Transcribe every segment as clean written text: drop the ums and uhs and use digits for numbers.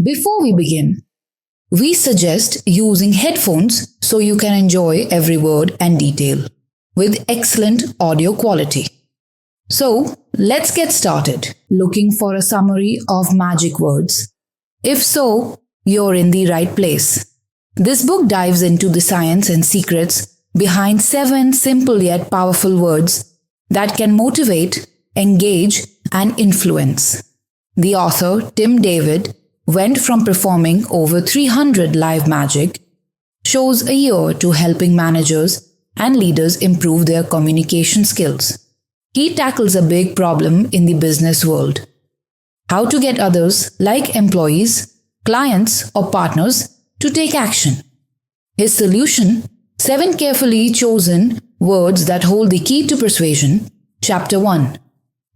Before we begin, we suggest using headphones so you can enjoy every word and detail with excellent audio quality. So, let's get started. Looking for a summary of magic words? If so, you're in the right place. This book dives into the science and secrets behind 7 simple yet powerful words that can motivate, engage, and influence. The author, Tim David, went from performing over 300 live magic shows a year to helping managers and leaders improve their communication skills. He tackles a big problem in the business world: how to get others, like employees, clients, or partners, to take action. His solution: 7 carefully chosen words that hold the key to persuasion. Chapter 1.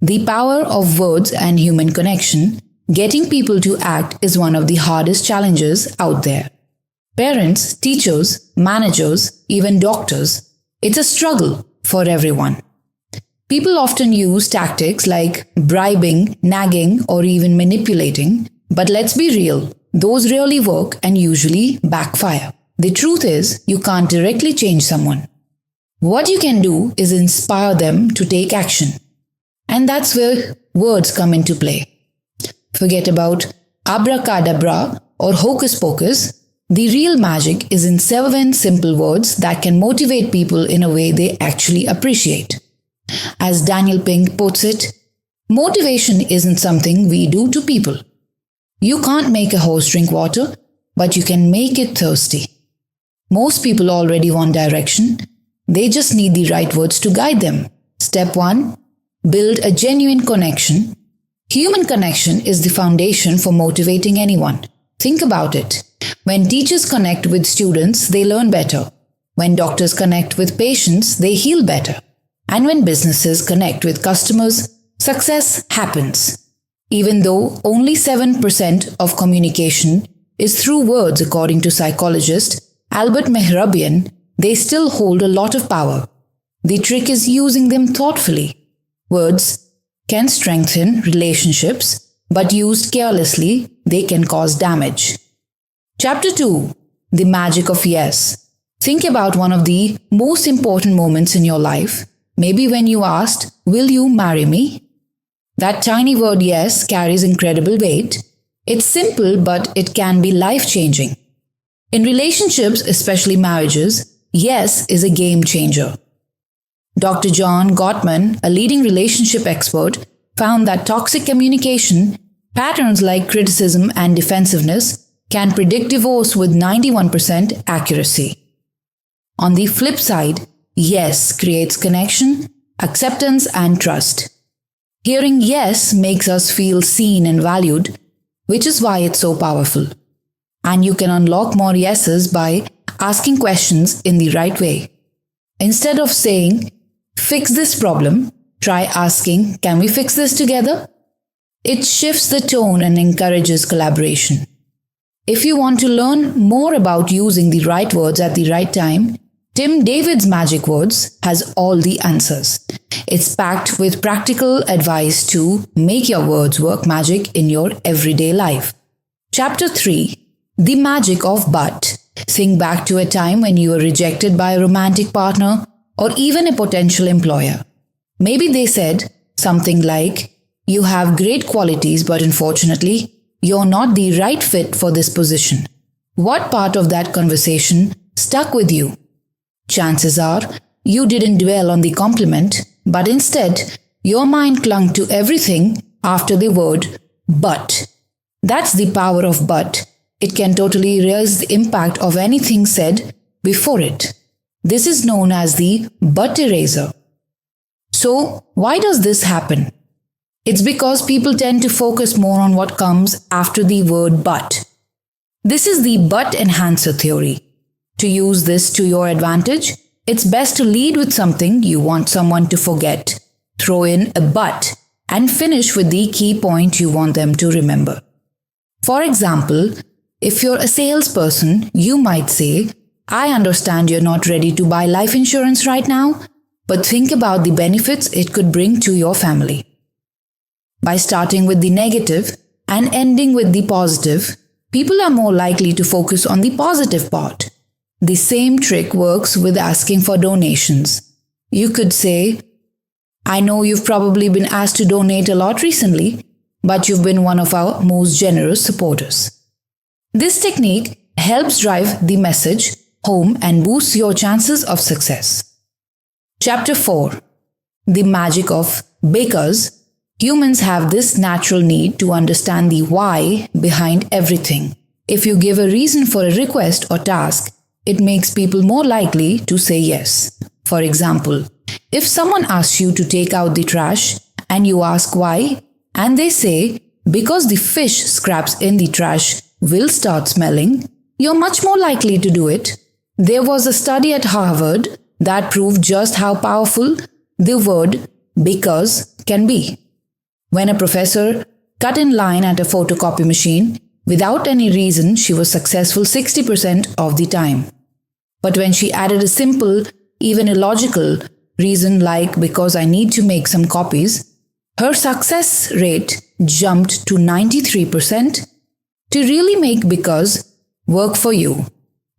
The power of words and human connection. Getting people to act is one of the hardest challenges out there. Parents, teachers, managers, even doctors, it's a struggle for everyone. People often use tactics like bribing, nagging, or even manipulating, but let's be real, those rarely work and usually backfire. The truth is, you can't directly change someone. What you can do is inspire them to take action. And that's where words come into play. Forget about abracadabra or hocus pocus. The real magic is in 7 simple words that can motivate people in a way they actually appreciate. As Daniel Pink puts it, motivation isn't something we do to people. You can't make a horse drink water, but you can make it thirsty. Most people already want direction. They just need the right words to guide them. Step 1. Build a genuine connection. Human connection is the foundation for motivating anyone. Think about it. When teachers connect with students, they learn better. When doctors connect with patients, they heal better. And when businesses connect with customers, success happens. Even though only 7% of communication is through words, according to psychologist Albert Mehrabian, they still hold a lot of power. The trick is using them thoughtfully. Words can strengthen relationships, but used carelessly, they can cause damage. Chapter 2. The magic of yes. Think about one of the most important moments in your life. Maybe when you asked, "Will you marry me?" That tiny word yes carries incredible weight. It's simple, but it can be life-changing. In relationships, especially marriages, yes is a game changer. Dr. John Gottman, a leading relationship expert, found that toxic communication, patterns like criticism and defensiveness, can predict divorce with 91% accuracy. On the flip side, yes creates connection, acceptance, and trust. Hearing yes makes us feel seen and valued, which is why it's so powerful. And you can unlock more yeses by asking questions in the right way. Instead of saying, "Fix this problem," try asking, "Can we fix this together?" It shifts the tone and encourages collaboration. If you want to learn more about using the right words at the right time, Tim David's Magic Words has all the answers. It's packed with practical advice to make your words work magic in your everyday life. Chapter 3. The magic of but. Think back to a time when you were rejected by a romantic partner or even a potential employer. Maybe they said something like, "You have great qualities, but unfortunately, you're not the right fit for this position." What part of that conversation stuck with you? Chances are you didn't dwell on the compliment, but instead, your mind clung to everything after the word but. That's the power of but. It can totally erase the impact of anything said before it. This is known as the but eraser. So, why does this happen? It's because people tend to focus more on what comes after the word but. This is the but enhancer theory. To use this to your advantage, it's best to lead with something you want someone to forget. Throw in a but and finish with the key point you want them to remember. For example, if you're a salesperson, you might say, "I understand you're not ready to buy life insurance right now, but think about the benefits it could bring to your family." By starting with the negative and ending with the positive, people are more likely to focus on the positive part. The same trick works with asking for donations. You could say, I know you've probably been asked to donate a lot recently, but you've been one of our most generous supporters. This technique helps drive the message home and boosts your chances of success. Chapter 4. The magic of because. Humans have this natural need to understand the why behind everything. If you give a reason for a request or task, it makes people more likely to say yes. For example, if someone asks you to take out the trash and you ask why, and they say, because the fish scraps in the trash will start smelling, you're much more likely to do it. There was a study at Harvard that proved just how powerful the word because can be. When a professor cut in line at a photocopy machine, without any reason, she was successful 60% of the time. But when she added a simple, even illogical reason like because I need to make some copies, her success rate jumped to 93%. To really make because work for you,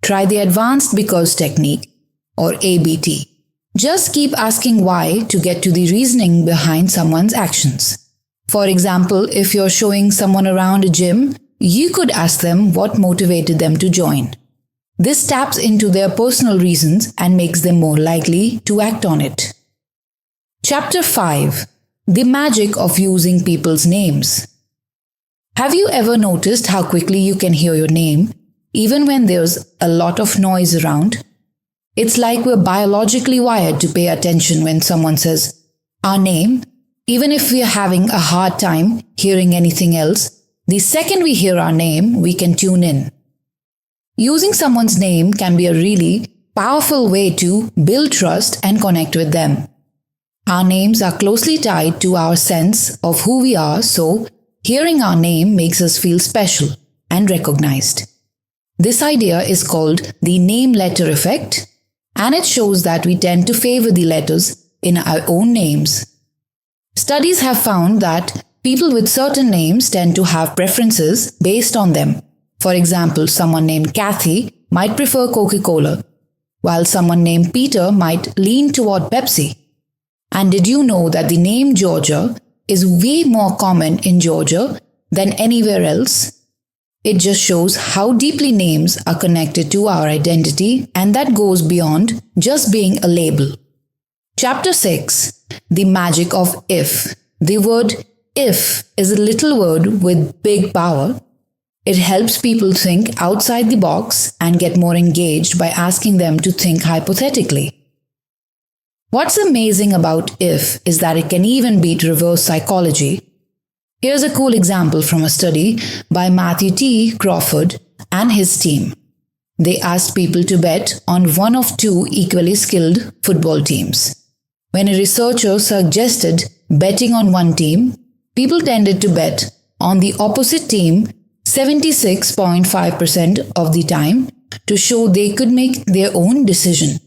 try the advanced because technique or ABT. Just keep asking why to get to the reasoning behind someone's actions. For example, if you're showing someone around a gym, you could ask them what motivated them to join. This taps into their personal reasons and makes them more likely to act on it. Chapter 5. The magic of using people's names. Have you ever noticed how quickly you can hear your name, even when there's a lot of noise around? It's like we're biologically wired to pay attention when someone says our name. Even if we are having a hard time hearing anything else, the second we hear our name, we can tune in. Using someone's name can be a really powerful way to build trust and connect with them. Our names are closely tied to our sense of who we are, so hearing our name makes us feel special and recognized. This idea is called the name-letter effect, and it shows that we tend to favor the letters in our own names. Studies have found that people with certain names tend to have preferences based on them. For example, someone named Kathy might prefer Coca-Cola, while someone named Peter might lean toward Pepsi. And did you know that the name Georgia is way more common in Georgia than anywhere else? It just shows how deeply names are connected to our identity, and that goes beyond just being a label. Chapter 6. The magic of if. The word if is a little word with big power. It helps people think outside the box and get more engaged by asking them to think hypothetically. What's amazing about if is that it can even beat reverse psychology. Here's a cool example from a study by Matthew T. Crawford and his team. They asked people to bet on one of two equally skilled football teams. When a researcher suggested betting on one team, people tended to bet on the opposite team 76.5% of the time to show they could make their own decision.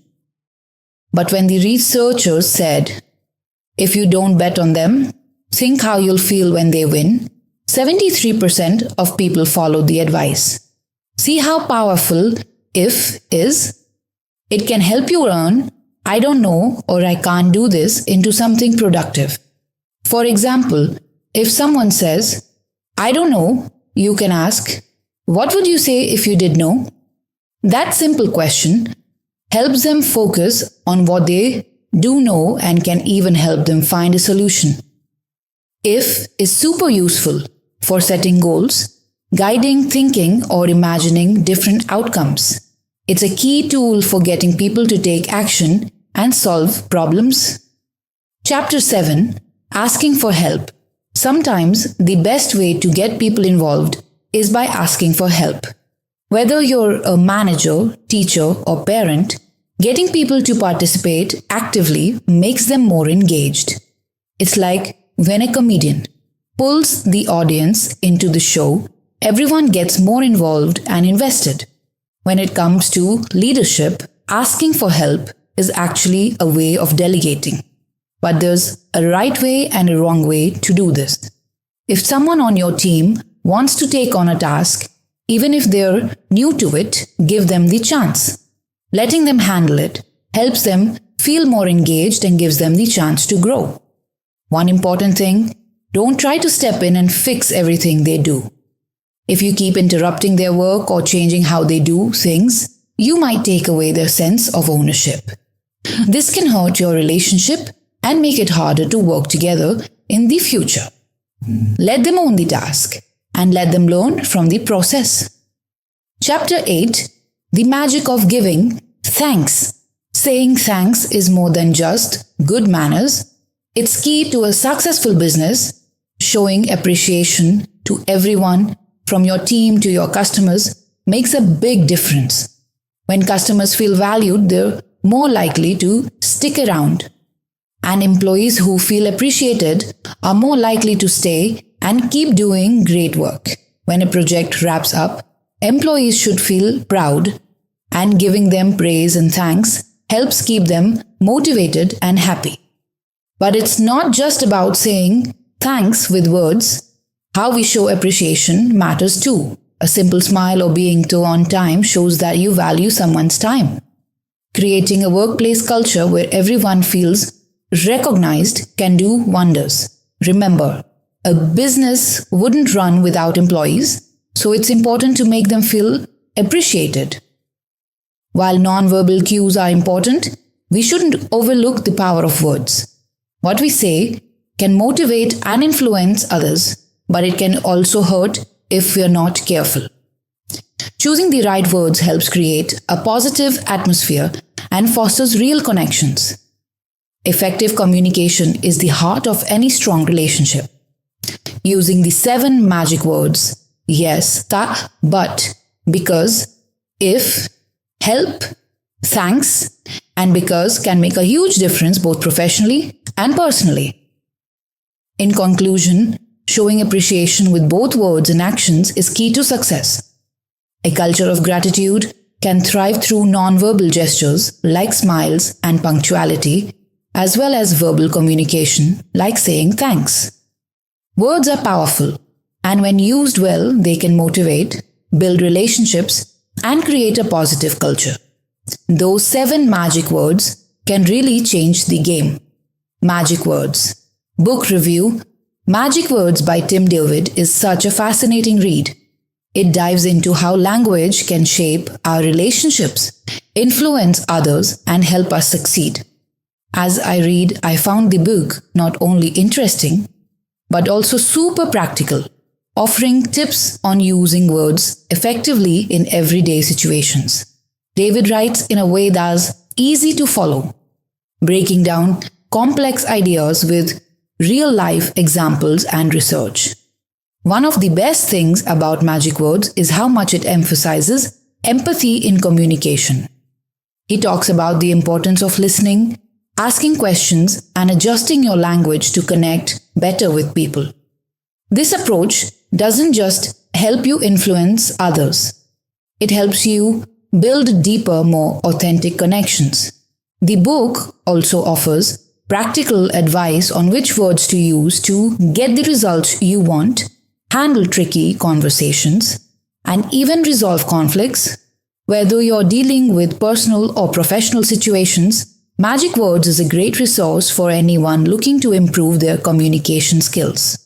But when the researchers said, if you don't bet on them, think how you'll feel when they win, 73% of people followed the advice. See how powerful if is? It can help you learn, I don't know or I can't do this into something productive. For example, if someone says, I don't know, you can ask, what would you say if you did know? That simple question helps them focus on what they do know and can even help them find a solution. If is super useful for setting goals, guiding thinking or imagining different outcomes. It's a key tool for getting people to take action and solve problems. Chapter 7. Asking for help. Sometimes the best way to get people involved is by asking for help. Whether you're a manager, teacher, or parent, getting people to participate actively makes them more engaged. It's like when a comedian pulls the audience into the show, everyone gets more involved and invested. When it comes to leadership, asking for help is actually a way of delegating. But there's a right way and a wrong way to do this. If someone on your team wants to take on a task, Even if they're new to it, give them the chance. Letting them handle it helps them feel more engaged and gives them the chance to grow. One important thing, don't try to step in and fix everything they do. If you keep interrupting their work or changing how they do things, you might take away their sense of ownership. This can hurt your relationship and make it harder to work together in the future. Let them own the task and let them learn from the process. Chapter 8. The Magic of Giving Thanks. Saying thanks is more than just good manners. It's key to a successful business. Showing appreciation to everyone, from your team to your customers, makes a big difference. When customers feel valued, they're more likely to stick around. And employees who feel appreciated are more likely to stay and keep doing great work. When a project wraps up, employees should feel proud, and giving them praise and thanks helps keep them motivated and happy. But it's not just about saying thanks with words. How we show appreciation matters too. A simple smile or being on time shows that you value someone's time. Creating a workplace culture where everyone feels recognized can do wonders. Remember, a business wouldn't run without employees, so it's important to make them feel appreciated. While non-verbal cues are important, we shouldn't overlook the power of words. What we say can motivate and influence others, but it can also hurt if we're not careful. Choosing the right words helps create a positive atmosphere and fosters real connections. Effective communication is the heart of any strong relationship. Using the 7 magic words, yes, ta, but, because, if, help, thanks, and because can make a huge difference both professionally and personally. In conclusion, showing appreciation with both words and actions is key to success. A culture of gratitude can thrive through non-verbal gestures like smiles and punctuality, as well as verbal communication like saying thanks. Words are powerful, and when used well, they can motivate, build relationships, and create a positive culture. Those 7 magic words can really change the game. Magic Words. Book review. Magic Words by Tim David is such a fascinating read. It dives into how language can shape our relationships, influence others, and help us succeed. As I read, I found the book not only interesting, but also super practical, offering tips on using words effectively in everyday situations. David writes in a way that's easy to follow, breaking down complex ideas with real-life examples and research. One of the best things about Magic Words is how much it emphasizes empathy in communication. He talks about the importance of listening, asking questions, and adjusting your language to connect better with people. This approach doesn't just help you influence others. It helps you build deeper, more authentic connections. The book also offers practical advice on which words to use to get the results you want, handle tricky conversations, and even resolve conflicts. Whether you're dealing with personal or professional situations, Magic Words is a great resource for anyone looking to improve their communication skills.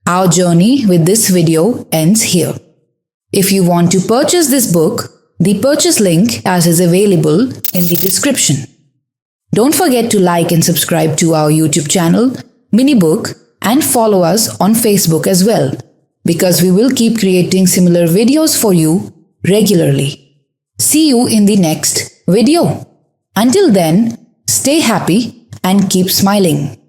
Our journey with this video ends here. If you want to purchase this book, the purchase link is available in the description. Don't forget to like and subscribe to our YouTube channel, Minibook, and follow us on Facebook as well, because we will keep creating similar videos for you regularly. See you in the next video. Until then, stay happy and keep smiling.